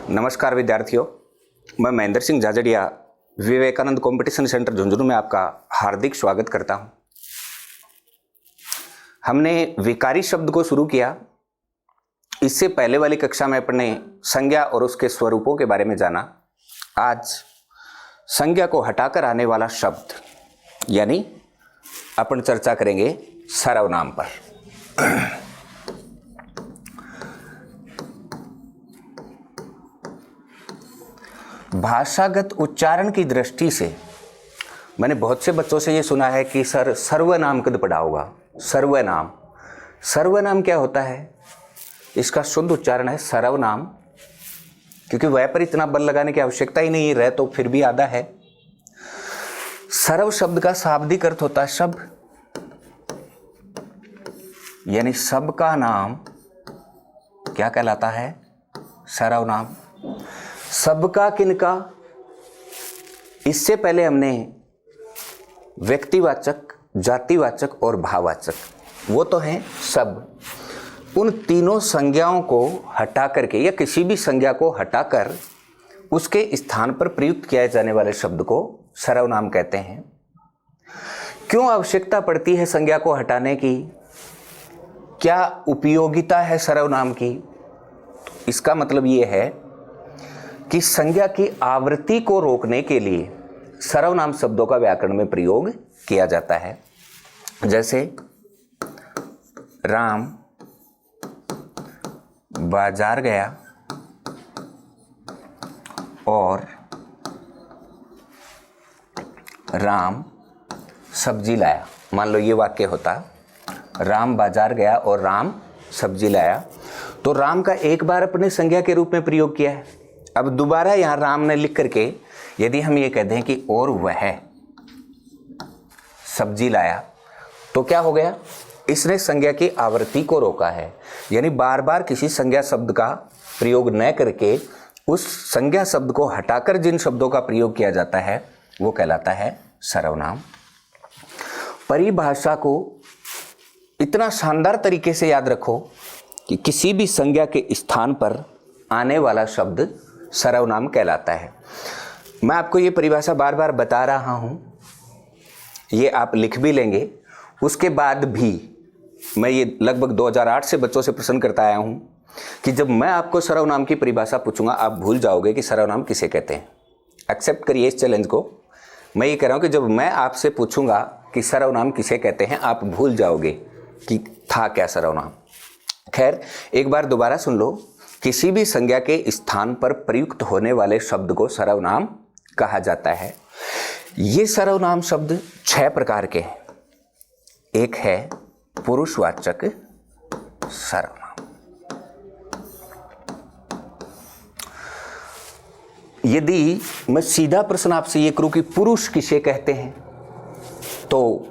नमस्कार विद्यार्थियों, मैं महेंद्र सिंह झाझड़िया विवेकानंद कंपटीशन सेंटर झुंझुनू में आपका हार्दिक स्वागत करता हूं। हमने विकारी शब्द को शुरू किया। इससे पहले वाली कक्षा में अपने संज्ञा और उसके स्वरूपों के बारे में जाना। आज संज्ञा को हटाकर आने वाला शब्द यानी अपन चर्चा करेंगे सर्वनाम पर। भाषागत उच्चारण की दृष्टि से मैंने बहुत से बच्चों से ये सुना है कि सर सर्वनाम कब पढ़ा होगा। सर्वनाम क्या होता है? इसका शुद्ध उच्चारण है सर्वनाम, क्योंकि वह पर इतना बल लगाने की आवश्यकता ही नहीं रहे तो फिर भी आधा है। सर्व शब्द का शाब्दिक अर्थ होता है सब, यानी सब का नाम क्या कहलाता है? सर्वनाम। सबका किनका? इससे पहले हमने व्यक्तिवाचक, जातिवाचक और भाववाचक, वो तो हैं सब। उन तीनों संज्ञाओं को हटा करके या किसी भी संज्ञा को हटाकर उसके स्थान पर प्रयुक्त किए जाने वाले शब्द को सर्वनाम कहते हैं। क्यों आवश्यकता पड़ती है संज्ञा को हटाने की? क्या उपयोगिता है सर्वनाम की? इसका मतलब ये है कि संज्ञा की आवृत्ति को रोकने के लिए सर्वनाम शब्दों का व्याकरण में प्रयोग किया जाता है। जैसे राम बाजार गया और राम सब्जी लाया। मान लो ये वाक्य होता, राम बाजार गया और राम सब्जी लाया, तो राम का एक बार अपने संज्ञा के रूप में प्रयोग किया है। अब दोबारा यहां राम ने लिख करके यदि हम ये कह दें कि और वह सब्जी लाया, तो क्या हो गया? इसने संज्ञा की आवृत्ति को रोका है, यानी बार बार किसी संज्ञा शब्द का प्रयोग न करके उस संज्ञा शब्द को हटाकर जिन शब्दों का प्रयोग किया जाता है वो कहलाता है सर्वनाम। परिभाषा को इतना शानदार तरीके से याद रखो कि किसी भी संज्ञा के स्थान पर आने वाला शब्द सर्वनाम कहलाता है। मैं आपको ये परिभाषा बार बार बता रहा हूं, ये आप लिख भी लेंगे। उसके बाद भी मैं ये लगभग 2008 से बच्चों से प्रश्न करता आया हूं कि जब मैं आपको सर्वनाम की परिभाषा पूछूंगा आप भूल जाओगे कि सर्वनाम किसे कहते हैं। एक्सेप्ट करिए इस चैलेंज को। मैं ये कह रहा हूं कि जब मैं आपसे पूछूंगा कि सर्वनाम किसे कहते हैं आप भूल जाओगे कि था क्या सर्वनाम। खैर, एक बार दोबारा सुन लो। किसी भी संज्ञा के स्थान पर प्रयुक्त होने वाले शब्द को सर्वनाम कहा जाता है। ये सर्वनाम शब्द 6 प्रकार के हैं। एक है पुरुषवाचक सर्वनाम। यदि मैं सीधा प्रश्न आपसे ये करूं कि पुरुष किसे कहते हैं, तो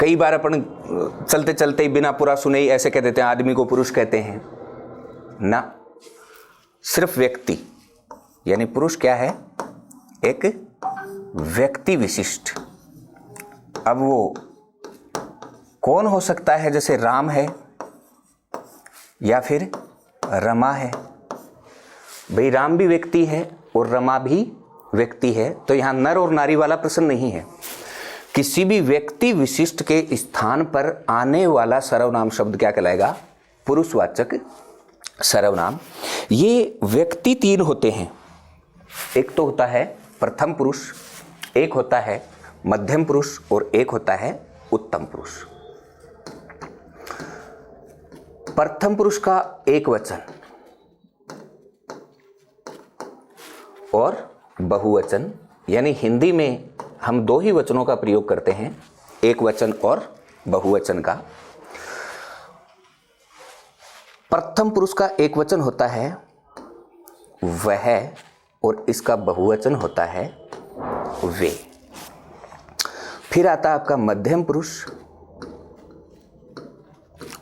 कई बार अपन चलते चलते ही बिना पूरा सुने ही ऐसे कह देते हैं आदमी को पुरुष कहते हैं ना। सिर्फ व्यक्ति, यानी पुरुष क्या है? एक व्यक्ति विशिष्ट। अब वो कौन हो सकता है? जैसे राम है या फिर रमा है। भाई राम भी व्यक्ति है और रमा भी व्यक्ति है, तो यहां नर और नारी वाला प्रश्न नहीं है। किसी भी व्यक्ति विशिष्ट के स्थान पर आने वाला सर्वनाम शब्द क्या कहलाएगा? पुरुषवाचक सर्वनाम। ये व्यक्ति 3 होते हैं। एक तो होता है प्रथम पुरुष, एक होता है मध्यम पुरुष और एक होता है उत्तम पुरुष। प्रथम पुरुष का एक वचन और बहुवचन, यानी हिंदी में हम 2 ही वचनों का प्रयोग करते हैं, एक वचन और बहुवचन का। प्रथम पुरुष का एक वचन होता है वह और इसका बहुवचन होता है वे। फिर आता है आपका मध्यम पुरुष।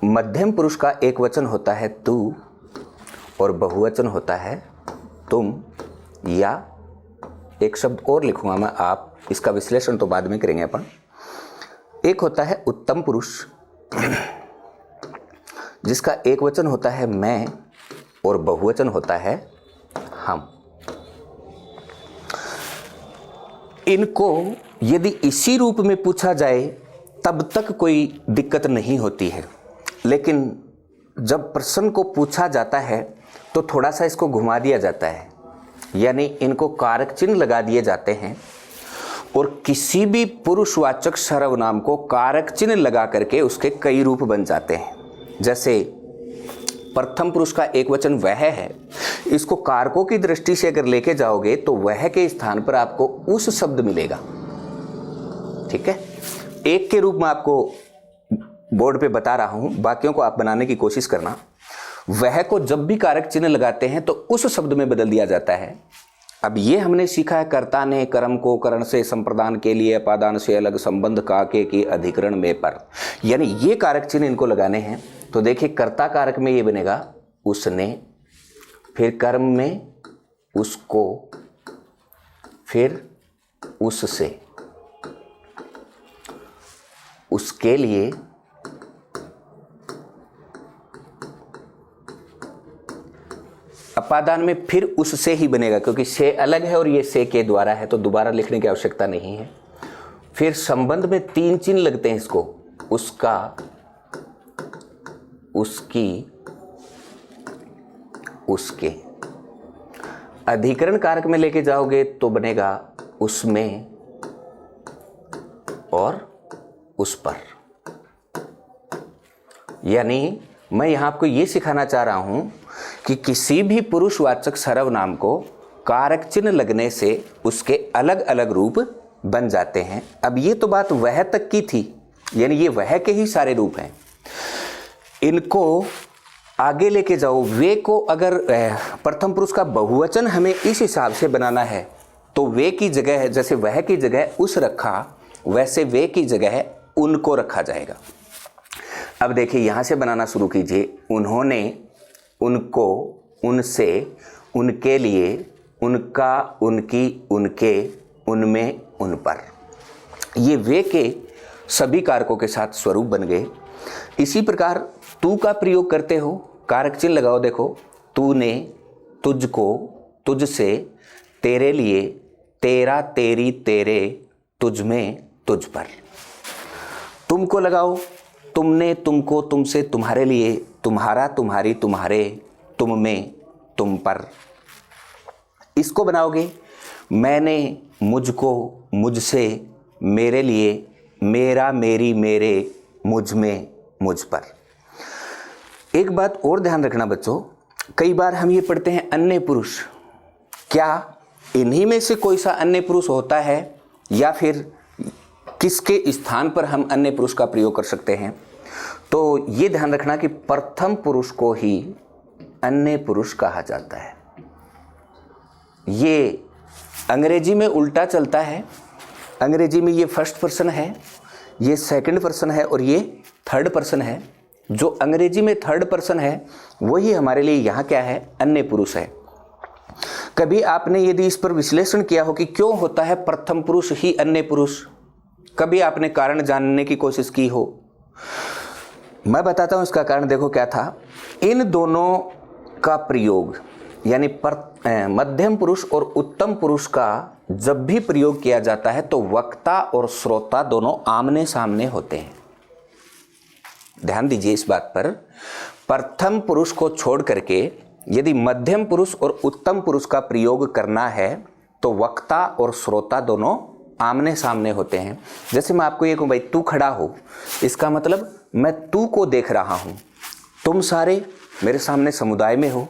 मध्यम पुरुष का एक वचन होता है तू और बहुवचन होता है तुम, या एक शब्द और लिखूंगा मैं, आप इसका विश्लेषण तो बाद में करेंगे अपन। एक होता है उत्तम पुरुष जिसका एक वचन होता है मैं और बहुवचन होता है हम। इनको यदि इसी रूप में पूछा जाए तब तक कोई दिक्कत नहीं होती है, लेकिन जब प्रश्न को पूछा जाता है तो थोड़ा सा इसको घुमा दिया जाता है, यानी इनको कारक चिन्ह लगा दिए जाते हैं और किसी भी पुरुषवाचक सर्वनाम को कारक चिन्ह लगा करके उसके कई रूप बन जाते हैं। जैसे प्रथम पुरुष का एक वचन वह है, इसको कारकों की दृष्टि से अगर लेके जाओगे तो वह के स्थान पर आपको उस शब्द मिलेगा। ठीक है, एक के रूप में आपको बोर्ड पे बता रहा हूं, बाकियों को आप बनाने की कोशिश करना। वह को जब भी कारक चिन्ह लगाते हैं तो उस शब्द में बदल दिया जाता है। अब ये हमने सीखा है, कर्ता ने कर्म को करण से संप्रदान के लिए अपादान से अलग संबंध काके की अधिकरण में पर, यानी ये कारक चिन्ह इनको लगाने हैं। तो देखिए कर्ता कारक में ये बनेगा उसने, फिर कर्म में उसको, फिर उससे, उसके लिए, अपादान में फिर उससे ही बनेगा क्योंकि से अलग है और ये से के द्वारा है तो दोबारा लिखने की आवश्यकता नहीं है। फिर संबंध में 3 चिन्ह लगते हैं इसको, उसका, उसकी, उसके। अधिकरण कारक में लेके जाओगे तो बनेगा उसमें और उस पर। यानी मैं यहां आपको यह सिखाना चाह रहा हूं कि किसी भी पुरुषवाचक सर्वनाम को कारक चिन्ह लगने से उसके अलग अलग रूप बन जाते हैं। अब ये तो बात वह तक की थी, यानी ये वह के ही सारे रूप हैं। इनको आगे लेके जाओ, वे को अगर प्रथम पुरुष का बहुवचन हमें इस हिसाब से बनाना है तो वे की जगह, जैसे वह की जगह उस रखा, वैसे वे की जगह उनको रखा जाएगा। अब देखिए यहां से बनाना शुरू कीजिए। उन्होंने, उनको, उनसे, उनके लिए, उनका, उनकी, उनके, उनमें, उन पर। ये वे के सभी कारकों के साथ स्वरूप बन गए। इसी प्रकार तू का प्रयोग करते हो, कारक चिन्ह लगाओ। देखो, तूने, तुझको, तुझसे, तेरे लिए, तेरा, तेरी, तेरे, तुझ में, तुझ पर। तुमको लगाओ, तुमने, तुमको, तुमसे, तुम्हारे लिए, तुम्हारा, तुम्हारी, तुम्हारे, तुम में, तुम पर। इसको बनाओगे, मैंने, मुझको, मुझसे, मेरे लिए, मेरा, मेरी, मेरे, मुझ में, मुझ पर। एक बात और ध्यान रखना बच्चों, कई बार हम ये पढ़ते हैं अन्य पुरुष, क्या इन्हीं में से कोई सा अन्य पुरुष होता है या फिर किसके स्थान पर हम अन्य पुरुष का प्रयोग कर सकते हैं? तो ये ध्यान रखना कि प्रथम पुरुष को ही अन्य पुरुष कहा जाता है। ये अंग्रेजी में उल्टा चलता है। अंग्रेजी में ये फर्स्ट पर्सन है, ये सेकंड पर्सन है और ये थर्ड पर्सन है। जो अंग्रेजी में थर्ड पर्सन है वही हमारे लिए यहाँ क्या है? अन्य पुरुष है। कभी आपने यदि इस पर विश्लेषण किया हो कि क्यों होता है प्रथम पुरुष ही अन्य पुरुष, कभी आपने कारण जानने की कोशिश की हो? मैं बताता हूं इसका कारण। देखो क्या था, इन दोनों का प्रयोग यानी मध्यम पुरुष और उत्तम पुरुष का जब भी प्रयोग किया जाता है तो वक्ता और श्रोता दोनों आमने सामने होते हैं। ध्यान दीजिए इस बात पर। प्रथम पुरुष को छोड़ करके यदि मध्यम पुरुष और उत्तम पुरुष का प्रयोग करना है तो वक्ता और श्रोता दोनों आमने सामने होते हैं। जैसे मैं आपको ये कहूं, भाई तू खड़ा हो, इसका मतलब मैं तू को देख रहा हूं। तुम सारे मेरे सामने समुदाय में हो।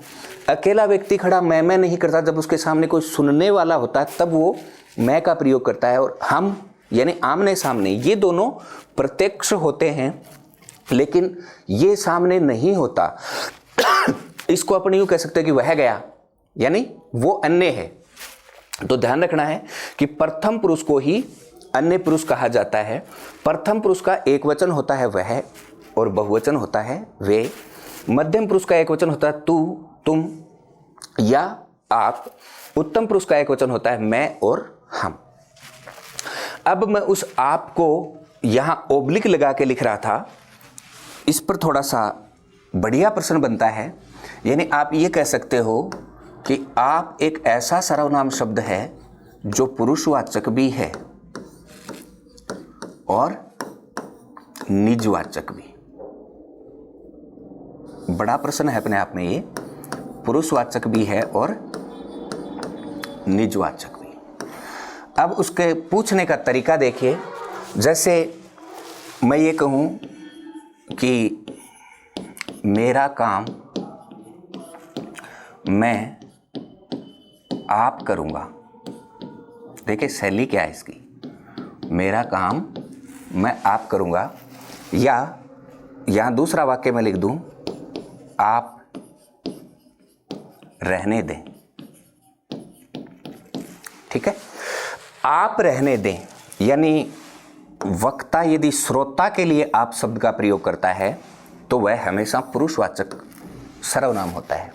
अकेला व्यक्ति खड़ा मैं नहीं करता, जब उसके सामने कोई सुनने वाला होता है तब वो मैं का प्रयोग करता है। और हम यानी आमने सामने, ये दोनों प्रत्यक्ष होते हैं लेकिन ये सामने नहीं होता। इसको अपन यूं कह सकते हैं कि वह गया, यानी वो अन्य है। तो ध्यान रखना है कि प्रथम पुरुष को ही अन्य पुरुष कहा जाता है। प्रथम पुरुष का एक वचन होता है वह और बहुवचन होता है वे। मध्यम पुरुष का एक वचन होता है तू, तुम या आप। उत्तम पुरुष का एक वचन होता है मैं और हम। अब मैं उस आप को यहां ओब्लिक लगा के लिख रहा था, इस पर थोड़ा सा बढ़िया प्रश्न बनता है। यानी आप ये कह सकते हो कि आप एक ऐसा सर्वनाम शब्द है जो पुरुषवाचक भी है और निजवाचक भी। बड़ा प्रश्न है अपने आप में ये, पुरुषवाचक भी है और निजवाचक भी। अब उसके पूछने का तरीका देखिए। जैसे मैं ये कहूं कि मेरा काम मैं आप करूंगा। देखिए शैली क्या है इसकी, मेरा काम मैं आप करूंगा। या यहां दूसरा वाक्य मैं लिख दूं, आप रहने दें। ठीक है, आप रहने दें, यानी वक्ता यदि श्रोता के लिए आप शब्द का प्रयोग करता है तो वह हमेशा पुरुषवाचक सर्वनाम होता है,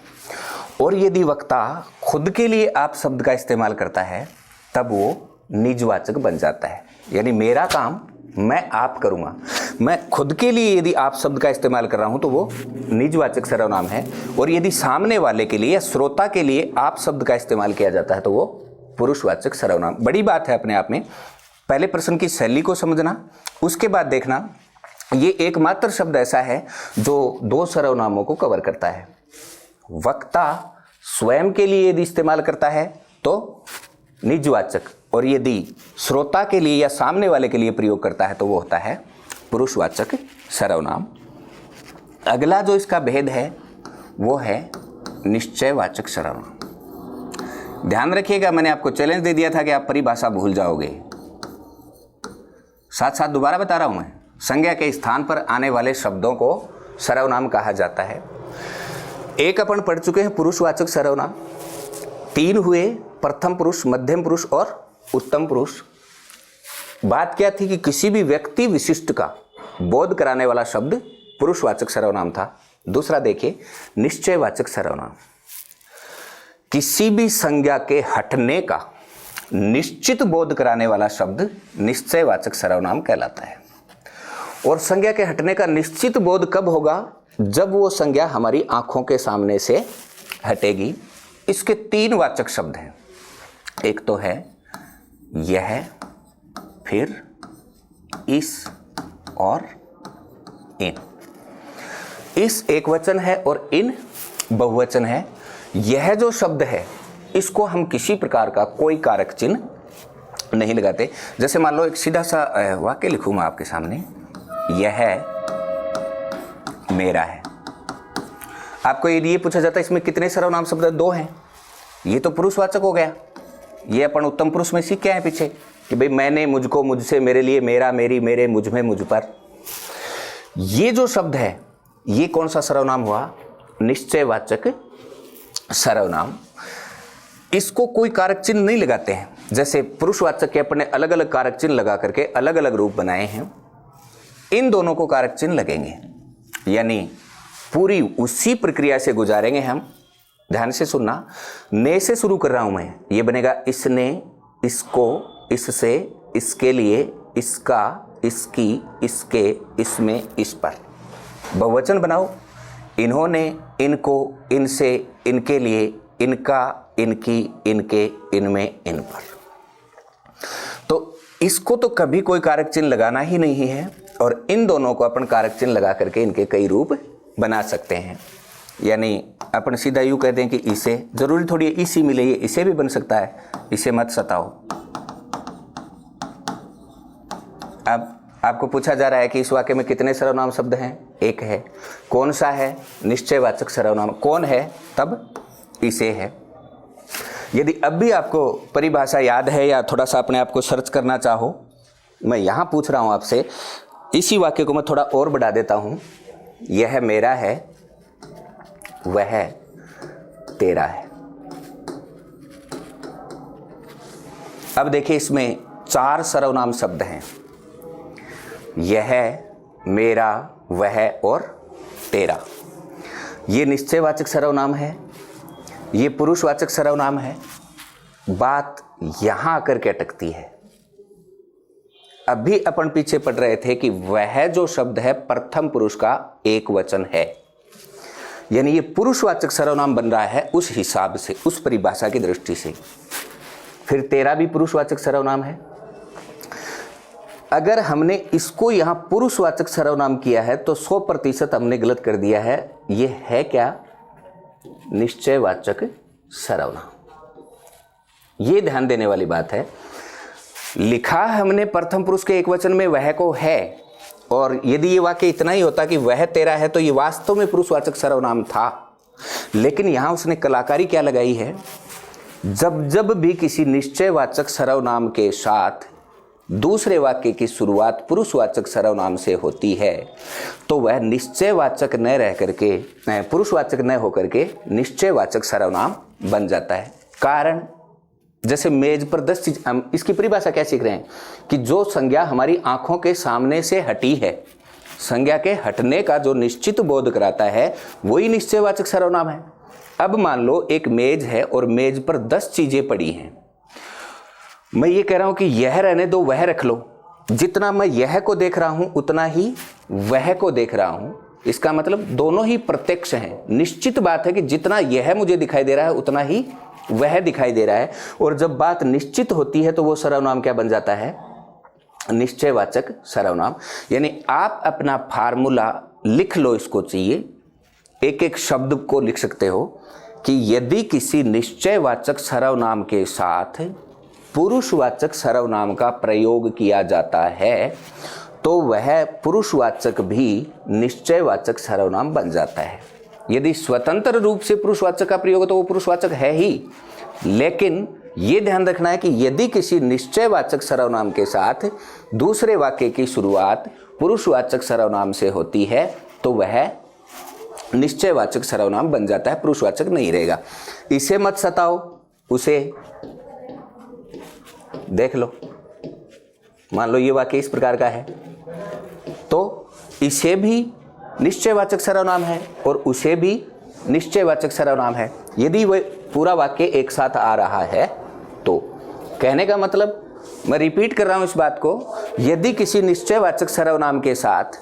और यदि वक्ता खुद के लिए आप शब्द का इस्तेमाल करता है तब वो निजवाचक बन जाता है। यानी मेरा काम मैं आप करूंगा, मैं खुद के लिए यदि आप शब्द का इस्तेमाल कर रहा हूं तो वो निजवाचक सर्वनाम है, और यदि सामने वाले के लिए या श्रोता के लिए आप शब्द का इस्तेमाल किया जाता है तो वो पुरुषवाचक सर्वनाम। बड़ी बात है अपने आप में। पहले प्रश्न की शैली को समझना, उसके बाद देखना ये एकमात्र शब्द ऐसा है जो दो सर्वनामों को कवर करता है। वक्ता स्वयं के लिए यदि इस्तेमाल करता है तो निजवाचक, और यदि श्रोता के लिए या सामने वाले के लिए प्रयोग करता है तो वो होता है पुरुषवाचक सर्वनाम। अगला जो इसका भेद है वो है निश्चयवाचक सर्वनाम। ध्यान रखिएगा, मैंने आपको चैलेंज दे दिया था कि आप परिभाषा भूल जाओगे, साथ साथ दोबारा बता रहा हूं मैं। संज्ञा के स्थान पर आने वाले शब्दों को सर्वनाम कहा जाता है। एक अपन पढ़ चुके हैं पुरुषवाचक सर्वनाम, तीन हुए, प्रथम पुरुष, मध्यम पुरुष और उत्तम पुरुष। बात क्या थी कि किसी भी व्यक्ति विशिष्ट का बोध कराने वाला शब्द पुरुषवाचक सर्वनाम था। दूसरा देखिए निश्चयवाचक सर्वनाम, किसी भी संज्ञा के हटने का निश्चित बोध कराने वाला शब्द निश्चयवाचक सर्वनाम कहलाता है। और संज्ञा के हटने का निश्चित बोध कब होगा? जब वो संज्ञा हमारी आंखों के सामने से हटेगी। इसके तीन वाचक शब्द हैं, एक तो है यह, फिर इस और इन। इस एक वचन है और इन बहुवचन है। यह जो शब्द है इसको हम किसी प्रकार का कोई कारक चिन्ह नहीं लगाते। जैसे मान लो एक सीधा सा वाक्य लिखूं मैं आपके सामने, यह मेरा है। आपको ये पूछा जाता है इसमें कितने सर्वनाम शब्द? दो हैं। ये तो पुरुषवाचक हो गया। ये अपन उत्तम पुरुष में सीख के आए पीछे कि भाई मैंने, मुझको, मुझसे, मेरे लिए, मेरा, मेरी, मेरे, मुझ में, मुझ पर। ये जो शब्द है ये कौन सा सर्वनाम हुआ? निश्चयवाचक सर्वनाम। इसको कोई कारक चिन्ह नहीं लगाते हैं। जैसे पुरुषवाचक के अपने अलग अलग कारक चिन्ह लगा करके अलग अलग रूप बनाए हैं, इन दोनों को कारक चिन्ह लगेंगे, यानी पूरी उसी प्रक्रिया से गुजारेंगे हम। ध्यान से सुनना, ने से शुरू कर रहा हूं मैं। ये बनेगा इसने, इसको, इससे, इसके लिए, इसका, इसकी, इसके, इसमें, इस पर। बहुवचन बनाओ, इन्होंने, इनको, इनसे, इनके लिए, इनका, इनकी, इनके, इनमें, इन पर। तो इसको तो कभी कोई कारक चिन्ह लगाना ही नहीं है, और इन दोनों को अपन कारक चिन्ह लगा करके इनके कई रूप बना सकते हैं। यानी अपन सीधा यूं कहते हैं कि इसे, जरूरी थोड़ी इसी मिले, ये इसे भी बन सकता है, इसे मत सताओ। अब आपको पूछा जा रहा है कि इस वाक्य में कितने सर्वनाम शब्द हैं? एक है। कौन सा है? निश्चयवाचक सर्वनाम। कौन है? तब इसे है। यदि अब भी आपको परिभाषा याद है या थोड़ा सा अपने आप को सर्च करना चाहो, मैं यहां पूछ रहा हूं आपसे, इसी वाक्य को मैं थोड़ा और बढ़ा देता हूं। यह मेरा है, वह तेरा है। अब देखिए इसमें चार सर्वनाम शब्द हैं, यह, मेरा, वह और तेरा। ये निश्चयवाचक सर्वनाम है, ये पुरुषवाचक सर्वनाम है। बात यहां आकर के अटकती है। अभी अपन पीछे पढ़ रहे थे कि वह जो शब्द है प्रथम पुरुष का एक वचन है। यानी ये पुरुषवाचक सर्वनाम बन रहा है उस हिसाब से, उस परिभाषा की दृष्टि से। फिर तेरा भी पुरुषवाचक सर्वनाम है। अगर हमने इसको यहां पुरुषवाचक सर्वनाम किया है तो 100% हमने गलत कर दिया है। यह है क्या? निश्चयवाचक सर्वनाम। यह ध्यान देने वाली बात है। लिखा हमने प्रथम पुरुष के एकवचन में वह को है, और यदि ये वाक्य इतना ही होता कि वह तेरा है तो ये वास्तव में पुरुषवाचक सर्वनाम था। लेकिन यहां उसने कलाकारी क्या लगाई है? जब जब भी किसी निश्चयवाचक सर्वनाम के साथ दूसरे वाक्य की शुरुआत पुरुषवाचक सर्वनाम से होती है तो वह निश्चयवाचक न रह करके, पुरुषवाचक न होकर के निश्चयवाचक सर्वनाम बन जाता है। कारण, जैसे मेज पर 10 चीज, हम इसकी परिभाषा क्या सीख रहे हैं कि जो संज्ञा हमारी आंखों के सामने से हटी है, संज्ञा के हटने का जो निश्चित बोध कराता है वही निश्चयवाचक सर्वनाम है। अब मान लो एक मेज है और मेज पर 10 चीजें पड़ी हैं। मैं ये कह रहा हूं कि यह रहने दो, वह रख लो। जितना मैं यह को देख रहा हूं उतना ही वह को देख रहा हूं। इसका मतलब दोनों ही प्रत्यक्ष हैं। निश्चित बात है कि जितना यह मुझे दिखाई दे रहा है उतना ही वह दिखाई दे रहा है। और जब बात निश्चित होती है तो वो सर्वनाम क्या बन जाता है? निश्चयवाचक सर्वनाम। यानी आप अपना फार्मूला लिख लो, इसको चाहिए, एक एक शब्द को लिख सकते हो कि यदि किसी निश्चयवाचक सर्वनाम के साथ पुरुषवाचक सर्वनाम का प्रयोग किया जाता है तो वह पुरुषवाचक भी निश्चयवाचक सर्वनाम बन जाता है। यदि स्वतंत्र रूप से पुरुषवाचक का प्रयोग हो तो वो पुरुषवाचक है ही। लेकिन ये ध्यान रखना है कि यदि किसी निश्चयवाचक सर्वनाम के साथ दूसरे वाक्य की शुरुआत पुरुषवाचक सर्वनाम से होती है तो वह निश्चयवाचक सर्वनाम बन जाता है, पुरुषवाचक नहीं रहेगा। इसे मत सताओ, उसे देख लो। मान लो ये वाक्य इस प्रकार का है तो इसे भी निश्चयवाचक सर्वनाम है और उसे भी निश्चयवाचक सर्वनाम है। यदि वह पूरा वाक्य एक साथ आ रहा है तो कहने का मतलब, मैं रिपीट कर रहा हूं इस बात को, यदि किसी निश्चयवाचक सर्वनाम के साथ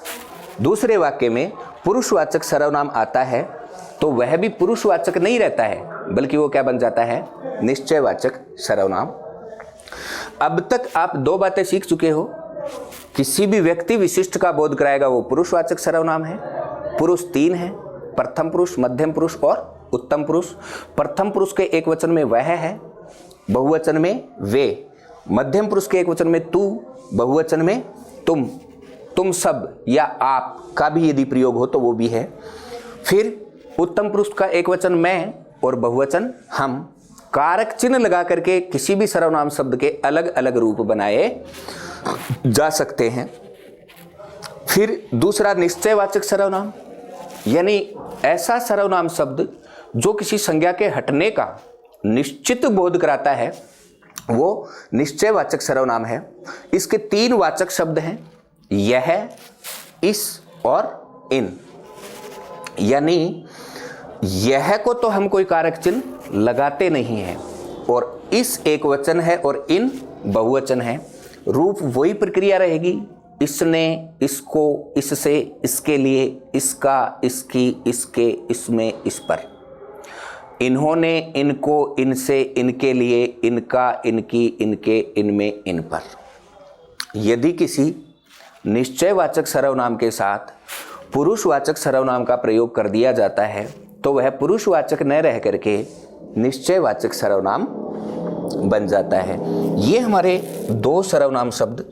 दूसरे वाक्य में पुरुषवाचक सर्वनाम आता है तो वह भी पुरुषवाचक नहीं रहता है, बल्कि वो क्या बन जाता है? निश्चयवाचक सर्वनाम। अब तक आप 2 बातें सीख चुके हो। किसी भी व्यक्ति विशिष्ट का बोध कराएगा वो पुरुषवाचक सर्वनाम है। पुरुष 3 है, प्रथम पुरुष, मध्यम पुरुष और उत्तम पुरुष। प्रथम पुरुष के एक वचन में वह है, बहुवचन में वे। मध्यम पुरुष के एक वचन में तू, बहुवचन में तुम सब या आप का भी यदि प्रयोग हो तो वो भी है। फिर उत्तम पुरुष का एक वचन मैं और बहुवचन हम। कारक चिन्ह लगा करके किसी भी सर्वनाम शब्द के अलग अलग रूप बनाए जा सकते हैं। फिर दूसरा निश्चयवाचक सर्वनाम, यानी ऐसा सर्वनाम शब्द जो किसी संज्ञा के हटने का निश्चित बोध कराता है वो निश्चयवाचक सर्वनाम है। इसके 3 वाचक शब्द हैं, यह, इस और इन। यानी यह को तो हम कोई कारक चिन्ह लगाते नहीं हैं और इस एक वचन है और इन बहुवचन है। रूप वही प्रक्रिया रहेगी, इसने, इसको, इससे, इसके लिए, इसका, इसकी, इसके, इसमें, इस पर। इन्होंने, इनको, इनसे, इनके लिए, इनका, इनकी, इनके, इनमें, इन पर। यदि किसी निश्चयवाचक सर्वनाम के साथ पुरुषवाचक सर्वनाम का प्रयोग कर दिया जाता है तो वह पुरुषवाचक न रह करके निश्चयवाचक सर्वनाम बन जाता है। ये हमारे 2 सर्वनाम शब्द।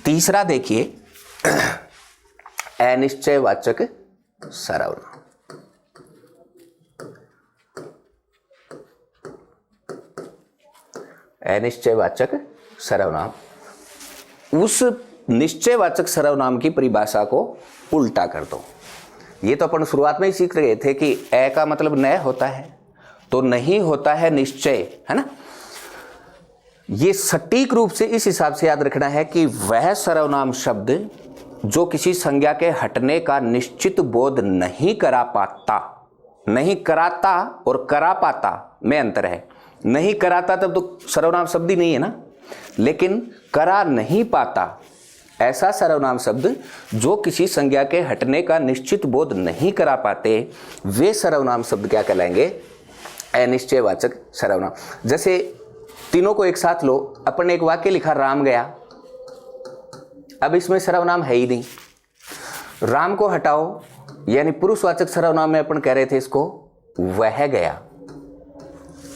तीसरा देखिए, अनिश्चयवाचक सर्वनाम। अनिश्चयवाचक सर्वनाम, उस निश्चयवाचक सर्वनाम की परिभाषा को उल्टा कर दो। ये तो अपन शुरुआत में ही सीख रहे थे कि ए का मतलब न होता है तो नहीं होता है निश्चय, है ना। ये सटीक रूप से इस हिसाब से याद रखना है कि वह सर्वनाम शब्द जो किसी संज्ञा के हटने का निश्चित बोध नहीं करा पाता, नहीं कराता और करा पाता में अंतर है। नहीं कराता तब तो सर्वनाम शब्द ही नहीं है ना, लेकिन करा नहीं पाता ऐसा सर्वनाम शब्द जो किसी संज्ञा के हटने का निश्चित बोध नहीं करा पाते, वे सर्वनाम शब्द क्या कहलाएंगे? अनिश्चयवाचक सर्वनाम। जैसे तीनों को एक साथ लो, अपन ने एक वाक्य लिखा राम गया, अब इसमें सर्वनाम है ही नहीं। राम को हटाओ, यानी पुरुषवाचक सर्वनाम में अपन कह रहे थे इसको वह गया।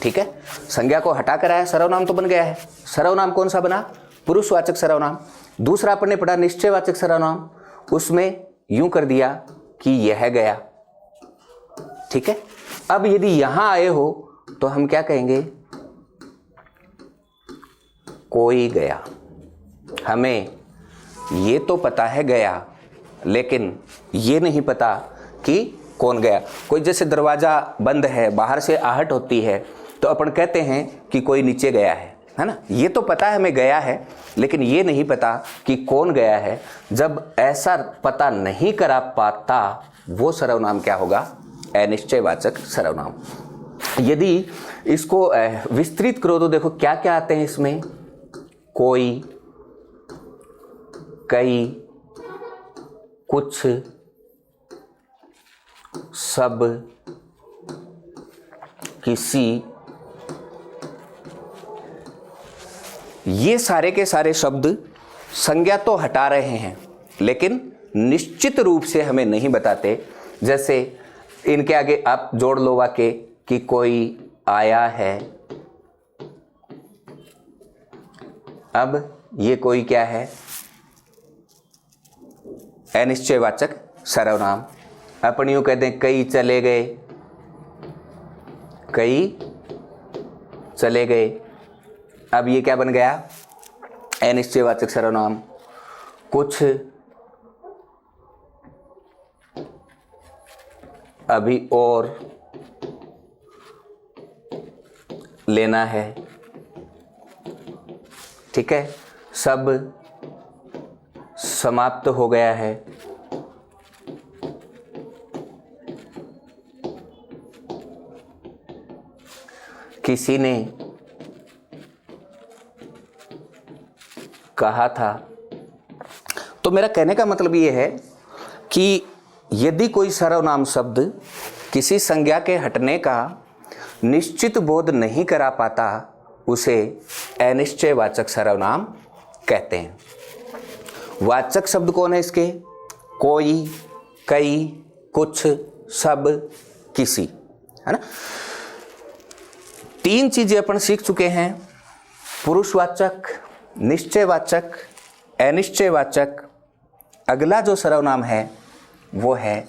ठीक है, संज्ञा को हटा कर आया, सर्वनाम तो बन गया है। सर्वनाम कौन सा बना? पुरुषवाचक सर्वनाम। दूसरा अपन ने पढ़ा निश्चयवाचक सर्वनाम, उसमें यूं कर दिया कि यह गया। ठीक है, अब यदि यहां आए हो तो हम क्या कहेंगे? कोई गया। हमें ये तो पता है गया, लेकिन ये नहीं पता कि कौन गया। कोई जैसे दरवाजा बंद है, बाहर से आहट होती है, तो अपन कहते हैं कि कोई नीचे गया है ना। ये तो पता है हमें गया है, लेकिन ये नहीं पता कि कौन गया है। जब ऐसा पता नहीं करा पाता, वो सर्वनाम क्या होगा? अनिश्चयवाचक सर्वनाम। यदि इसको विस्तृत करो तो देखो क्या क्या आते हैं इसमें? कोई, कई, कुछ, सब, किसी। ये सारे के सारे शब्द संज्ञा तो हटा रहे हैं, लेकिन निश्चित रूप से हमें नहीं बताते। जैसे इनके आगे आप जोड़ लो वाक्य कि कोई आया है। अब ये कोई क्या है? अनिश्चयवाचक सर्वनाम। अपन यूं कहते हैं कई चले गए, कई चले गए। अब ये क्या बन गया? अनिश्चयवाचक सर्वनाम। कुछ, अभी और लेना है। ठीक है, सब समाप्त हो गया है। किसी ने कहा था। तो मेरा कहने का मतलब ये है कि यदि कोई सर्वनाम शब्द किसी संज्ञा के हटने का निश्चित बोध नहीं करा पाता, उसे अनिश्चयवाचक सर्वनाम कहते हैं। वाचक शब्द कौन है इसके? कोई, कई, कुछ, सब, किसी, है ना। तीन चीजें अपन सीख चुके हैं, पुरुषवाचक, निश्चयवाचक, अनिश्चयवाचक। अगला जो सर्वनाम है वो है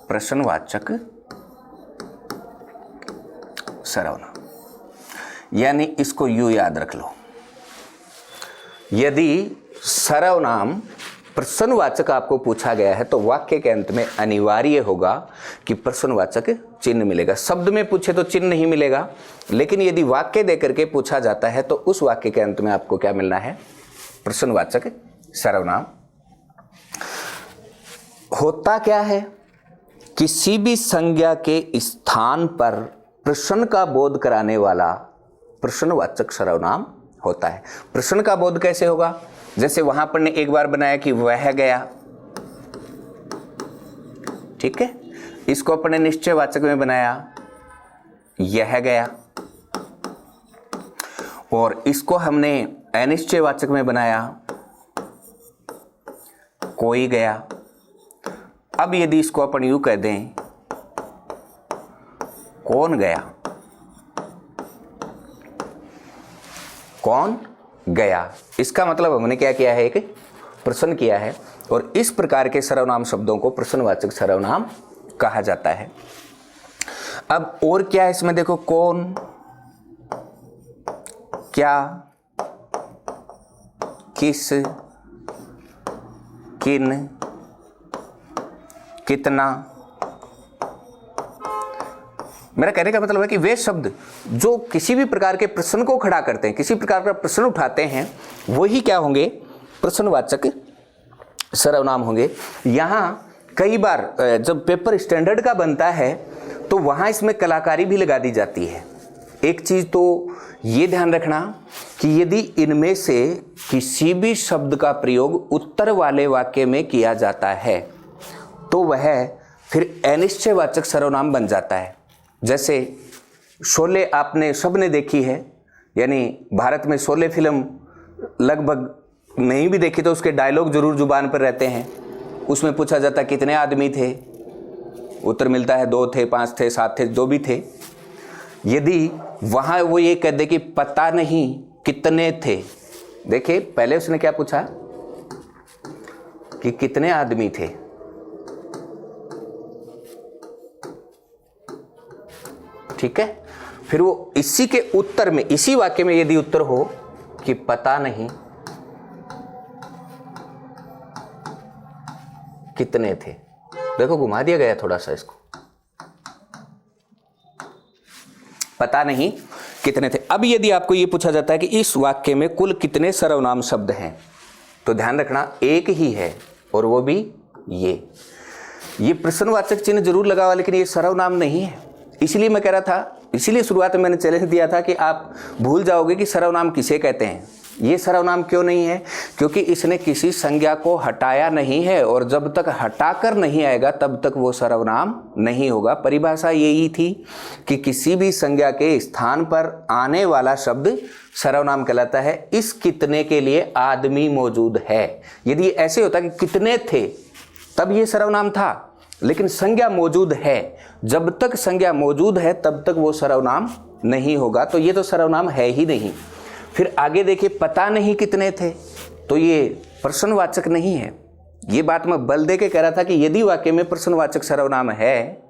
प्रश्नवाचक सर्वनाम। यानी इसको यूं याद रख लो, यदि सर्वनाम प्रश्नवाचक आपको पूछा गया है तो वाक्य के अंत में अनिवार्य होगा कि प्रश्नवाचक चिन्ह मिलेगा। शब्द में पूछे तो चिन्ह नहीं मिलेगा, लेकिन यदि वाक्य देकर के पूछा जाता है तो उस वाक्य के अंत में आपको क्या मिलना है? प्रश्नवाचक सर्वनाम। होता क्या है? किसी भी संज्ञा के स्थान पर प्रश्न का बोध कराने वाला प्रश्नवाचक सर्वनाम होता है। प्रश्न का बोध कैसे होगा? जैसे वहां पर ने एक बार बनाया कि वह गया, ठीक है। इसको अपने निश्चयवाचक में बनाया यह गया, और इसको हमने अनिश्चयवाचक में बनाया कोई गया। अब यदि इसको अपन यूं कह दें कौन गया, कौन गया, इसका मतलब हमने क्या किया है? एक प्रश्न किया है, और इस प्रकार के सर्वनाम शब्दों को प्रश्नवाचक सर्वनाम कहा जाता है। अब और क्या है इसमें? देखो, कौन, क्या, किस, किन, कितना। मेरा कहने का मतलब है कि वे शब्द जो किसी भी प्रकार के प्रश्न को खड़ा करते हैं, किसी प्रकार का प्रश्न उठाते हैं, वही क्या होंगे? प्रश्नवाचक सर्वनाम होंगे। यहाँ कई बार जब पेपर स्टैंडर्ड का बनता है तो वहाँ इसमें कलाकारी भी लगा दी जाती है। एक चीज़ तो ये ध्यान रखना कि यदि इनमें से किसी भी शब्द का प्रयोग उत्तर वाले वाक्य में किया जाता है तो वह फिर अनिश्चयवाचक सर्वनाम बन जाता है। जैसे शोले आपने सबने देखी है, यानी भारत में शोले फिल्म लगभग नहीं भी देखी तो उसके डायलॉग जरूर जुबान पर रहते हैं। उसमें पूछा जाता कितने आदमी थे, उत्तर मिलता है 2 थे, 5 थे, 7 थे, जो भी थे। यदि वहां वो ये कह दे कि पता नहीं कितने थे, देखिए पहले उसने क्या पूछा कि कितने आदमी थे, ठीक है। फिर वो इसी के उत्तर में, इसी वाक्य में यदि उत्तर हो कि पता नहीं कितने थे, देखो घुमा दिया गया थोड़ा सा इसको, पता नहीं कितने थे। अब यदि आपको यह पूछा जाता है कि इस वाक्य में कुल कितने सर्वनाम शब्द हैं, तो ध्यान रखना एक ही है और वो भी ये प्रश्नवाचक चिन्ह जरूर लगा हुआ, लेकिन ये सर्वनाम नहीं है। इसलिए मैं कह रहा था, इसीलिए शुरुआत में मैंने चैलेंज दिया था कि आप भूल जाओगे कि सर्वनाम किसे कहते हैं। ये सर्वनाम क्यों नहीं है? क्योंकि इसने किसी संज्ञा को हटाया नहीं है, और जब तक हटाकर नहीं आएगा तब तक वो सर्वनाम नहीं होगा। परिभाषा यही थी कि किसी भी संज्ञा के स्थान पर आने वाला शब्द सर्वनाम कहलाता है। इस कितने के लिए आदमी मौजूद है। यदि ऐसे होता कि कितने थे तब ये सर्वनाम था, लेकिन संज्ञा मौजूद है, जब तक संज्ञा मौजूद है तब तक वो सर्वनाम नहीं होगा, तो ये तो सर्वनाम है ही नहीं। फिर आगे देखिए, पता नहीं कितने थे, तो ये प्रश्नवाचक नहीं है। ये बात मैं बल दे के कह रहा था कि यदि वाक्य में प्रश्नवाचक सर्वनाम है,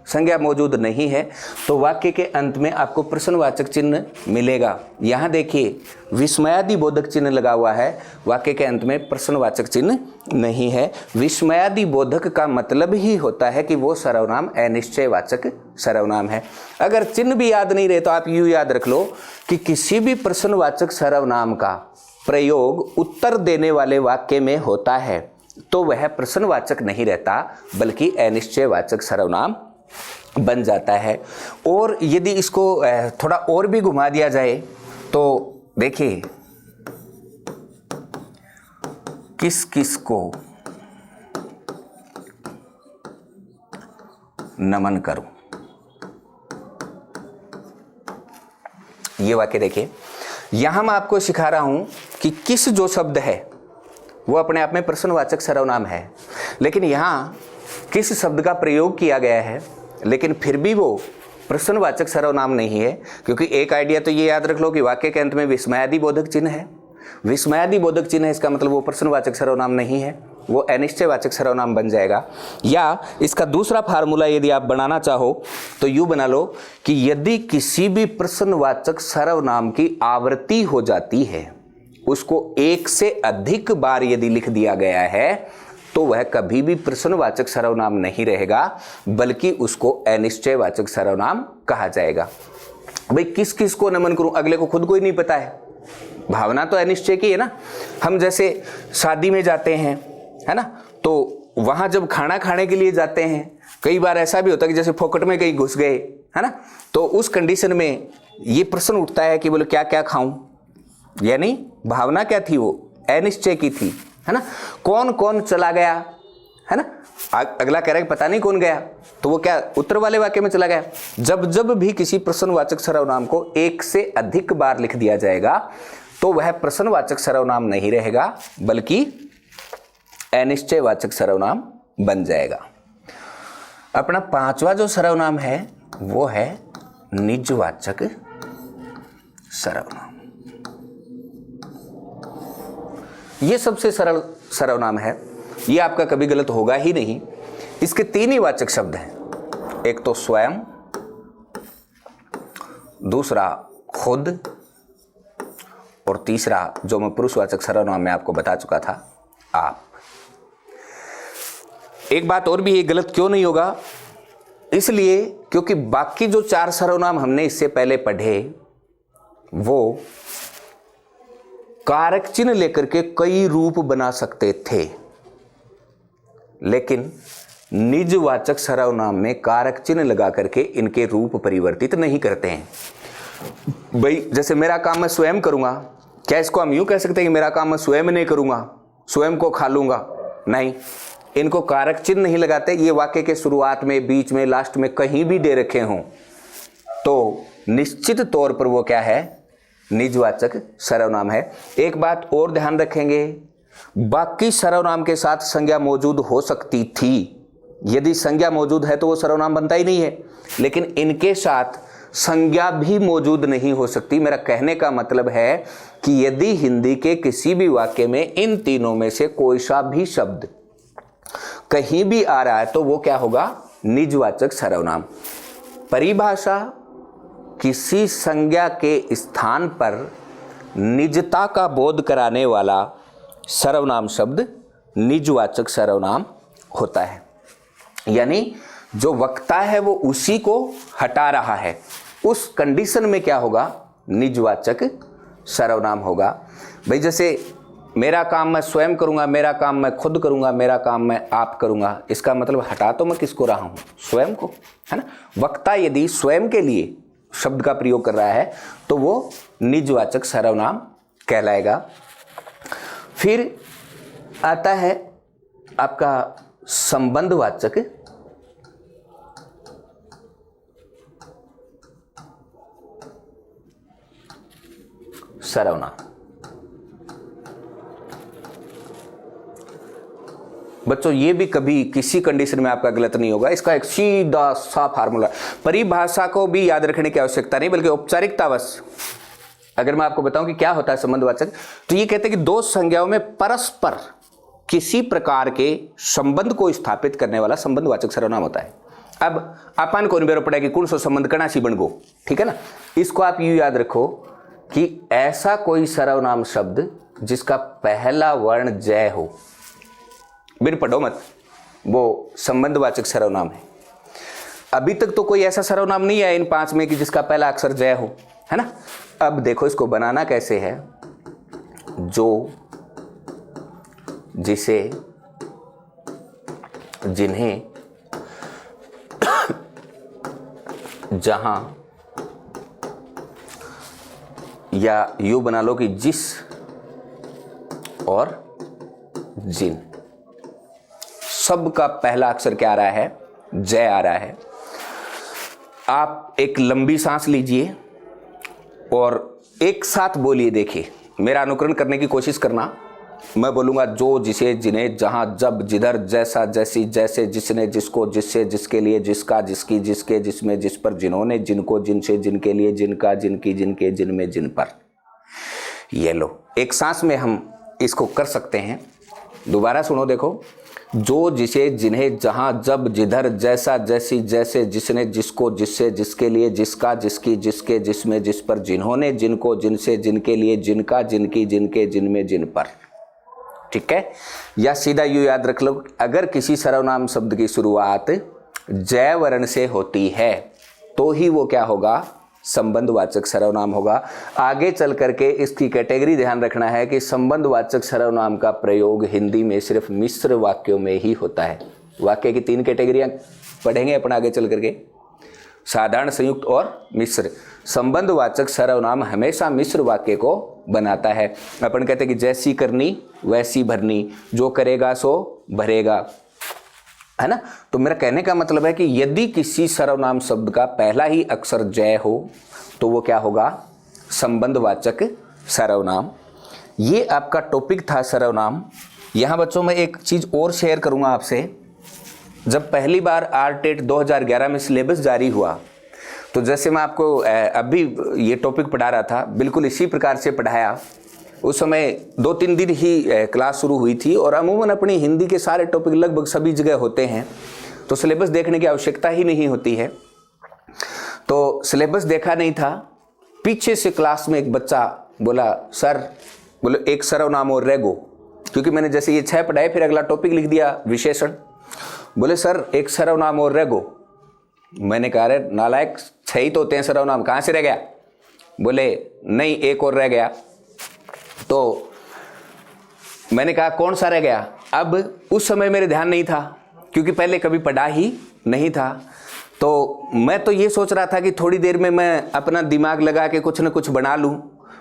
संज्ञा मौजूद नहीं है, तो वाक्य के अंत में आपको प्रश्नवाचक चिन्ह मिलेगा। यहाँ देखिए विस्मयादि बोधक चिन्ह लगा हुआ है, वाक्य के अंत में प्रश्नवाचक चिन्ह नहीं है। विस्मयादि बोधक का मतलब ही होता है कि वो सर्वनाम अनिश्चयवाचक सर्वनाम है। अगर चिन्ह भी याद नहीं रहे तो आप यूँ याद रख लो कि किसी भी प्रश्नवाचक सर्वनाम का प्रयोग उत्तर देने वाले वाक्य में होता है तो वह प्रश्नवाचक नहीं रहता, बल्कि अनिश्चयवाचक सर्वनाम बन जाता है। और यदि इसको थोड़ा और भी घुमा दिया जाए तो देखिए, किस किस को नमन करूं, ये वाक्य देखिए। यहां मैं आपको सिखा रहा हूं कि किस जो शब्द है वो अपने आप में प्रश्नवाचक सर्वनाम है, लेकिन यहां किस शब्द का प्रयोग किया गया है लेकिन फिर भी वो प्रश्नवाचक सर्वनाम नहीं है। क्योंकि एक आइडिया तो ये याद रख लो कि वाक्य के अंत में विस्मयादि बोधक चिन्ह है। विस्मयादि बोधक चिन्ह है, इसका मतलब वो प्रश्नवाचक सर्वनाम नहीं है, वो अनिश्चयवाचक सर्वनाम बन जाएगा। या इसका दूसरा फार्मूला यदि आप बनाना चाहो तो यूँ बना लो कि यदि किसी भी प्रश्नवाचक सर्वनाम की आवृत्ति हो जाती है, उसको एक से अधिक बार यदि लिख दिया गया है, तो वह कभी भी प्रश्नवाचक सर्वनाम नहीं रहेगा, बल्कि उसको अनिश्चयवाचक सर्वनाम कहा जाएगा। भाई किस किस को नमन करूं, अगले को खुद को ही नहीं पता है, भावना तो अनिश्चय की है ना। हम जैसे शादी में जाते हैं, है ना, तो वहां जब खाना खाने के लिए जाते हैं, कई बार ऐसा भी होता है कि जैसे फोकट में कहीं घुस गए, है ना, तो उस कंडीशन में ये प्रश्न उठता है कि बोले क्या क्या खाऊं, यानी भावना क्या थी, वो अनिश्चय की थी, है ना। कौन कौन चला गया, है ना, अगला कह रहा है कि पता नहीं कौन गया, तो वो क्या उत्तर वाले वाक्य में चला गया। जब जब भी किसी प्रश्नवाचक सर्वनाम को एक से अधिक बार लिख दिया जाएगा तो वह प्रश्नवाचक सर्वनाम नहीं रहेगा, बल्कि अनिश्चयवाचक सर्वनाम बन जाएगा। अपना पांचवा जो सर्वनाम है वो है निजवाचक सर्वनाम। ये सबसे सरल सर्वनाम है, ये आपका कभी गलत होगा ही नहीं। इसके 3 ही वाचक शब्द हैं, एक तो स्वयं, दूसरा खुद, और तीसरा जो मैं पुरुषवाचक सर्वनाम में आपको बता चुका था, आप। एक बात और भी, ये गलत क्यों नहीं होगा, इसलिए क्योंकि बाकी जो 4 सर्वनाम हमने इससे पहले पढ़े वो कारक चिन्ह लेकर के कई रूप बना सकते थे, लेकिन निजवाचक सर्वनाम में कारक चिन्ह लगा करके इनके रूप परिवर्तित नहीं करते हैं। भाई जैसे मेरा काम मैं स्वयं करूंगा क्या इसको हम यूं कह सकते हैं कि मेरा काम मैं स्वयं नहीं करूंगा, स्वयं को खा लूंगा? नहीं, इनको कारक चिन्ह नहीं लगाते। ये वाक्य के शुरुआत में, बीच में, लास्ट में कहीं भी दे रखे हों तो निश्चित तौर पर वो क्या है? निजवाचक सर्वनाम है। एक बात और ध्यान रखेंगे, बाकी सर्वनाम के साथ संज्ञा मौजूद हो सकती थी। यदि संज्ञा मौजूद है तो वो सर्वनाम बनता ही नहीं है, लेकिन इनके साथ संज्ञा भी मौजूद नहीं हो सकती। मेरा कहने का मतलब है कि यदि हिंदी के किसी भी वाक्य में इन तीनों में से कोई सा भी शब्द कहीं भी आ रहा है तो वो क्या होगा? निजवाचक सर्वनाम। परिभाषा किसी संज्ञा के स्थान पर निजता का बोध कराने वाला सर्वनाम शब्द निजवाचक सर्वनाम होता है। यानी जो वक्ता है वो उसी को हटा रहा है, उस कंडीशन में क्या होगा? निजवाचक सर्वनाम होगा। भाई जैसे मेरा काम मैं स्वयं करूंगा, मेरा काम मैं खुद करूंगा, मेरा काम मैं आप करूंगा, इसका मतलब हटा तो मैं किसको रहा हूं? स्वयं को, है ना। वक्ता यदि स्वयं के लिए शब्द का प्रयोग कर रहा है तो वो निजवाचक सर्वनाम कहलाएगा। फिर आता है आपका संबंधवाचक सर्वनाम। बच्चों ये भी कभी किसी कंडीशन में आपका गलत नहीं होगा। इसका एक सीधा सा फार्मूला, परिभाषा को भी याद रखने की आवश्यकता नहीं बल्कि औपचारिकतावश अगर मैं आपको बताऊं कि क्या होता है संबंधवाचक, तो ये कहते हैं कि दो संज्ञाओं में परस्पर किसी प्रकार के संबंध को स्थापित करने वाला संबंधवाचक सर्वनाम होता है। अब अपन को बेरो पड़ा कि कौन सो संबंध कणासी बन गो, ठीक है ना। इसको आप यूं याद रखो कि ऐसा कोई सर्वनाम शब्द जिसका पहला वर्ण जय हो, बिन पढ़ो मत, वो संबंधवाचक सर्वनाम है। अभी तक तो कोई ऐसा सर्वनाम नहीं है इन पांच में कि जिसका पहला अक्षर जय हो, है ना। अब देखो इसको बनाना कैसे है, जो, जिसे, जिन्हें, जहां, या यूं बना लो कि जिस और जिन, सब का पहला अक्षर क्या आ रहा है? जय आ रहा है। आप एक लंबी सांस लीजिए और एक साथ बोलिए। देखिए मेरा अनुकरण करने की कोशिश करना। मैं बोलूंगा जो, जिसे, जिन्हें, जहां, जब, जिधर, जैसा, जैसी, जैसे, जिसने, जिसको, जिससे, जिसके लिए, जिसका, जिसकी, जिसके, जिसमें, जिस पर, जिन्होंने, जिनको, जिनसे, जिनके लिए, जिनका, जिनकी, जिनके, जिनमें, जिन पर। ये लो एक सांस में हम इसको कर सकते हैं। दोबारा सुनो, देखो, जो, जिसे, जिन्हें, जहां, जब, जिधर, जैसा, जैसी, जैसे, जिसने, जिसको, जिससे, जिसके लिए, जिसका, जिसकी, जिसके, जिसमें, जिस पर, जिन्होंने, जिनको, जिनसे, जिनके लिए, जिनका, जिनकी, जिनके, जिनमें, जिन पर। ठीक है। या सीधा यूं याद रख लो, अगर किसी सर्वनाम शब्द की शुरुआत जय वर्ण से होती है तो ही वो क्या होगा? संबंधवाचक सर्वनाम होगा। आगे चल करके इसकी कैटेगरी ध्यान रखना है कि संबंधवाचक सर्वनाम का प्रयोग हिंदी में सिर्फ मिश्र वाक्यों में ही होता है। वाक्य की तीन कैटेगरियां पढ़ेंगे अपन आगे चल करके, साधारण, संयुक्त और मिश्र। संबंधवाचक सर्वनाम हमेशा मिश्र वाक्य को बनाता है। अपन कहते हैं कि जैसी करनी वैसी भरनी, जो करेगा सो भरेगा, है ना। तो मेरा कहने का मतलब है कि यदि किसी सर्वनाम शब्द का पहला ही अक्षर जय हो तो वो क्या होगा? संबंधवाचक सर्वनाम। ये आपका टॉपिक था सर्वनाम। यहां बच्चों मैं एक चीज और शेयर करूंगा आपसे। जब पहली बार आरटेट 2011 में सिलेबस जारी हुआ तो जैसे मैं आपको अभी ये टॉपिक पढ़ा रहा था, बिल्कुल इसी प्रकार से पढ़ाया। उस समय 2-3 दिन ही क्लास शुरू हुई थी और अमूमन अपनी हिंदी के सारे टॉपिक लगभग सभी जगह होते हैं, तो सिलेबस देखने की आवश्यकता ही नहीं होती है। तो सिलेबस देखा नहीं था। पीछे से क्लास में एक बच्चा बोला, सर, बोले एक सर्वनाम और रेगो, क्योंकि मैंने जैसे ये 6 पढ़ाए फिर अगला टॉपिक लिख दिया विशेषण। बोले सर एक सर्वनाम और रेगो। मैंने कहा अरे नालायक, 6 ही तो होते हैं सर्वनाम, कहाँ से रह गया? बोले नहीं एक और रह गया। तो मैंने कहा कौन सा रह गया? अब उस समय मेरे ध्यान नहीं था क्योंकि पहले कभी पढ़ा ही नहीं था। तो मैं तो ये सोच रहा था कि थोड़ी देर में मैं अपना दिमाग लगा के कुछ न कुछ बना लूं।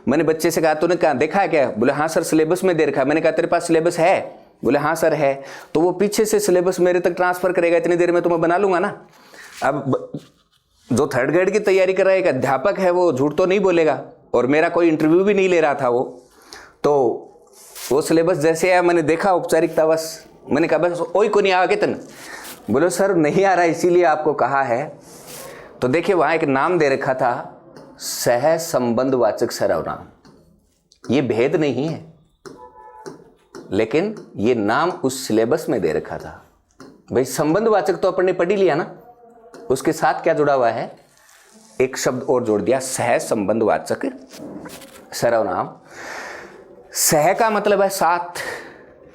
मैंने बच्चे से कहा तूने कहा देखा है क्या? बोले हाँ सर सिलेबस में दे रखा है। मैंने कहा तेरे पास सिलेबस है? बोले हाँ सर है। तो वो पीछे से सिलेबस मेरे तक ट्रांसफर करेगा, इतनी देर में तो मैं बना लूंगा ना। अब जो थर्ड ग्रेड की तैयारी कर रहा है एक अध्यापक है, वो झूठ तो नहीं बोलेगा, और मेरा कोई इंटरव्यू भी नहीं ले रहा था वो। तो वो सिलेबस जैसे आया मैंने देखा औपचारिकता बस, मैंने कहा बस ओई को नहीं आगे तन। बोले सर नहीं आ रहा इसीलिए आपको कहा है। तो देखिए वहाँ एक नाम दे रखा था सह संबंधवाचक सर्वनाम। ये भेद नहीं है, लेकिन ये नाम उस सिलेबस में दे रखा था। भाई संबंधवाचक तो अपन ने पढ़ ही लिया ना, उसके साथ क्या जुड़ा हुआ है? एक शब्द और जोड़ दिया, सह संबंधवाचक सर्वनाम। सह का मतलब है साथ।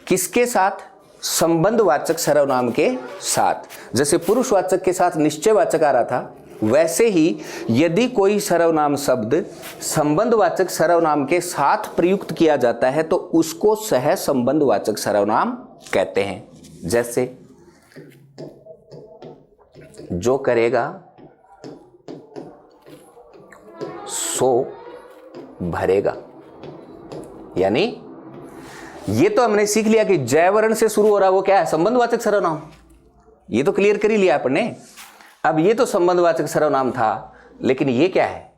किसके साथ? संबंधवाचक सर्वनाम के साथ। जैसे पुरुषवाचक के साथ निश्चयवाचक आ रहा था, वैसे ही यदि कोई सर्वनाम शब्द संबंधवाचक सर्वनाम के साथ प्रयुक्त किया जाता है तो उसको सह संबंधवाचक सर्वनाम कहते हैं। जैसे जो करेगा सो भरेगा, यानी ये तो हमने सीख लिया कि जय वर्ण से शुरू हो रहा वो क्या है? संबंधवाचक सर्वनाम। ये तो क्लियर कर ही लिया आपने। अब ये तो संबंधवाचक सर्वनाम था, लेकिन ये क्या है?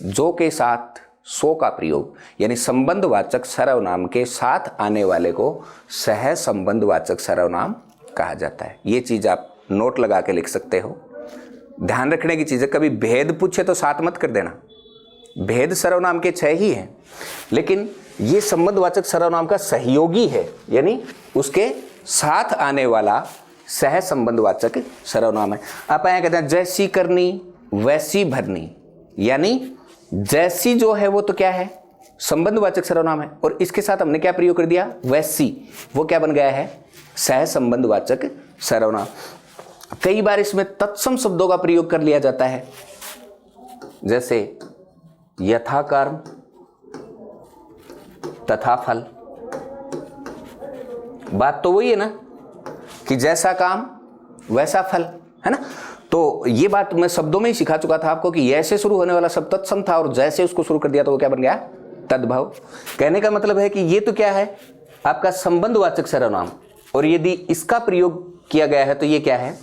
जो के साथ सो का प्रयोग, यानी संबंधवाचक सर्वनाम के साथ आने वाले को सह संबंधवाचक सर्वनाम कहा जाता है। ये चीज आप नोट लगा के लिख सकते हो। ध्यान रखने की चीज है, कभी भेद पूछे तो साथ मत कर देना। भेद सर्वनाम के 6 ही हैं, लेकिन ये संबंधवाचक सर्वनाम का सहयोगी है, यानी उसके साथ आने वाला सह संबंधवाचक सर्वनाम है। आप आए कहते हैं जैसी करनी वैसी भरनी, यानी जैसी जो है वो तो क्या है? संबंधवाचक सर्वनाम है, और इसके साथ हमने क्या प्रयोग कर दिया? वैसी। वो क्या बन गया है? सह संबंधवाचक सर्वनाम। कई बार इसमें तत्सम शब्दों का प्रयोग कर लिया जाता है, जैसे यथा कर्म तथा फल। बात तो वही है ना कि जैसा काम वैसा फल, है ना। तो ये बात मैं शब्दों में ही सिखा चुका था आपको कि ऐसे शुरू होने वाला शब्द तत्सम था, और जैसे उसको शुरू कर दिया तो वो क्या बन गया? तद्भव। कहने का मतलब है कि ये तो क्या है? आपका संबंधवाचक सर्वनाम, और यदि इसका प्रयोग किया गया है तो ये क्या है?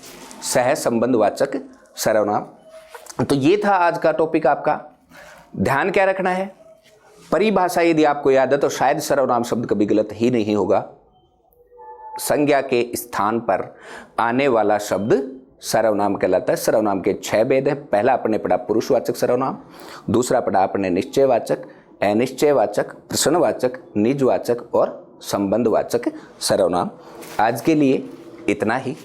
सह संबंधवाचक सर्वनाम। तो ये था आज का टॉपिक आपका। ध्यान क्या रखना है? परिभाषा यदि आपको याद है तो शायद सर्वनाम शब्द कभी गलत ही नहीं होगा। संज्ञा के स्थान पर आने वाला शब्द सर्वनाम कहलाता है। सर्वनाम के 6 भेद है। पहला आपने पढ़ा पुरुषवाचक सर्वनाम, दूसरा पढ़ा आपने निश्चयवाचक, अनिश्चयवाचक, प्रश्नवाचक, निजवाचक और संबंधवाचक सर्वनाम। आज के लिए इतना ही।